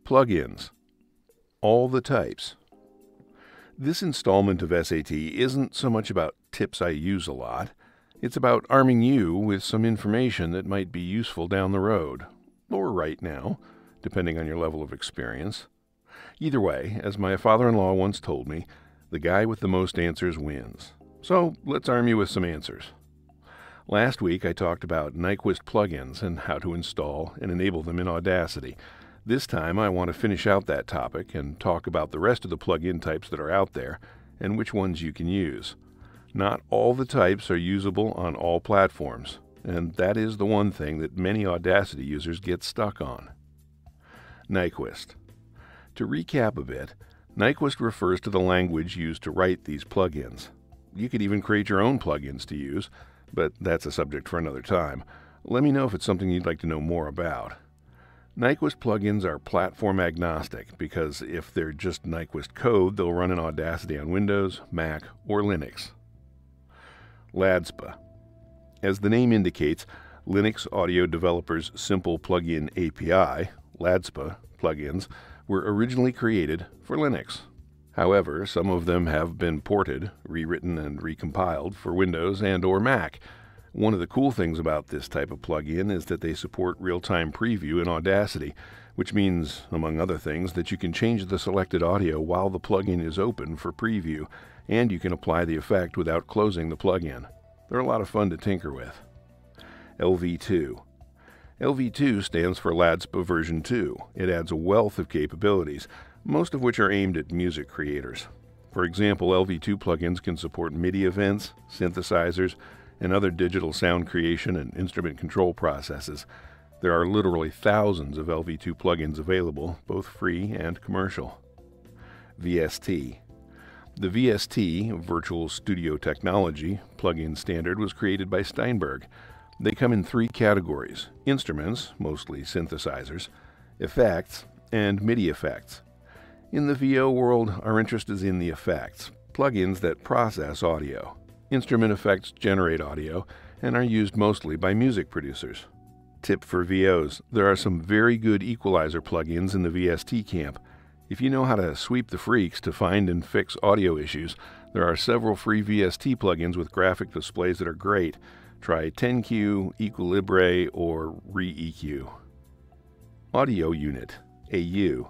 Plugins. All the types. This installment of SAT isn't so much about tips I use a lot. It's about arming you with some information that might be useful down the road, or right now, depending on your level of experience. Either way, as my father-in-law once told me, the guy with the most answers wins. So let's arm you with some answers. Last week I talked about Nyquist plugins and how to install and enable them in Audacity. This time I want to finish out that topic and talk about the rest of the plugin types that are out there and which ones you can use. Not all the types are usable on all platforms, and that is the one thing that many Audacity users get stuck on. Nyquist. To recap a bit, Nyquist refers to the language used to write these plugins. You could even create your own plugins to use, but that's a subject for another time. Let me know if it's something you'd like to know more about. Nyquist plugins are platform agnostic because if they're just Nyquist code, they'll run in Audacity on Windows, Mac, or Linux. LADSPA. As the name indicates, Linux Audio Developers Simple Plugin API, LADSPA plugins, were originally created for Linux. However, some of them have been ported, rewritten, and recompiled for Windows and/or Mac. One of the cool things about this type of plugin is that they support real-time preview in Audacity, which means, among other things, that you can change the selected audio while the plugin is open for preview, and you can apply the effect without closing the plugin. They're a lot of fun to tinker with. LV2. LV2 stands for LADSPA version 2. It adds a wealth of capabilities, most of which are aimed at music creators. For example, LV2 plugins can support MIDI events, synthesizers, and other digital sound creation and instrument control processes. There are literally thousands of LV2 plugins available, both free and commercial. VST. The VST, Virtual Studio Technology, plugin standard was created by Steinberg. They come in three categories: instruments, mostly synthesizers, effects, and MIDI effects. In the VO world, our interest is in the effects, plugins that process audio. Instrument effects generate audio and are used mostly by music producers. Tip for VOs: there are some very good equalizer plugins in the VST camp. If you know how to sweep the freaks to find and fix audio issues, there are several free VST plugins with graphic displays that are great. Try 10Q, Equilibre, or Re-EQ. Audio Unit, AU.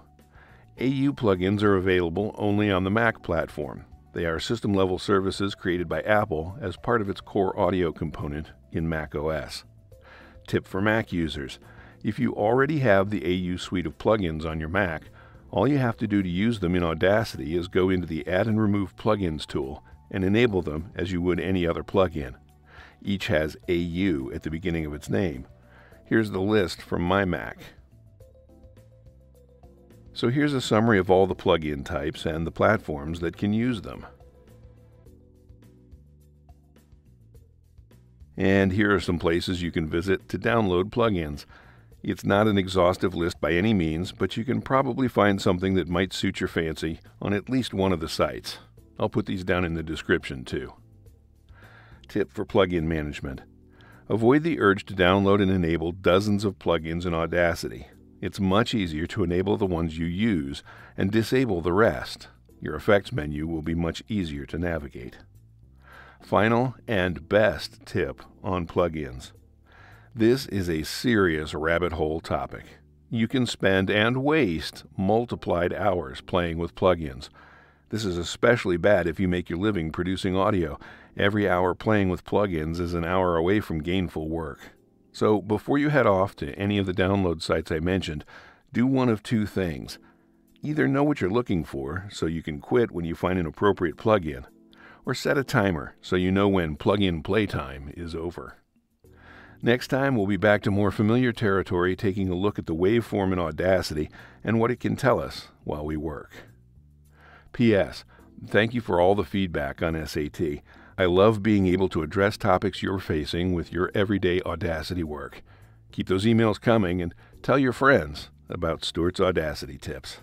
AU plugins are available only on the Mac platform. They are system-level services created by Apple as part of its core audio component in Mac OS. Tip for Mac users: if you already have the AU suite of plugins on your Mac, all you have to do to use them in Audacity is go into the Add and Remove Plugins tool and enable them as you would any other plugin. Each has AU at the beginning of its name. Here's the list from my Mac. So here's a summary of all the plugin types and the platforms that can use them. And here are some places you can visit to download plugins. It's not an exhaustive list by any means, but you can probably find something that might suit your fancy on at least one of the sites. I'll put these down in the description too. Tip for plugin management: avoid the urge to download and enable dozens of plugins in Audacity. It's much easier to enable the ones you use and disable the rest. Your effects menu will be much easier to navigate. Final and best tip on plugins: this is a serious rabbit hole topic. You can spend and waste multiplied hours playing with plugins. This is especially bad if you make your living producing audio. Every hour playing with plugins is an hour away from gainful work. So before you head off to any of the download sites I mentioned, do one of two things. Either know what you're looking for so you can quit when you find an appropriate plugin, or set a timer so you know when plugin playtime is over. Next time we'll be back to more familiar territory, taking a look at the waveform in Audacity and what it can tell us while we work. P.S. Thank you for all the feedback on SAT. I love being able to address topics you're facing with your everyday Audacity work. Keep those emails coming and tell your friends about Stuart's Audacity tips.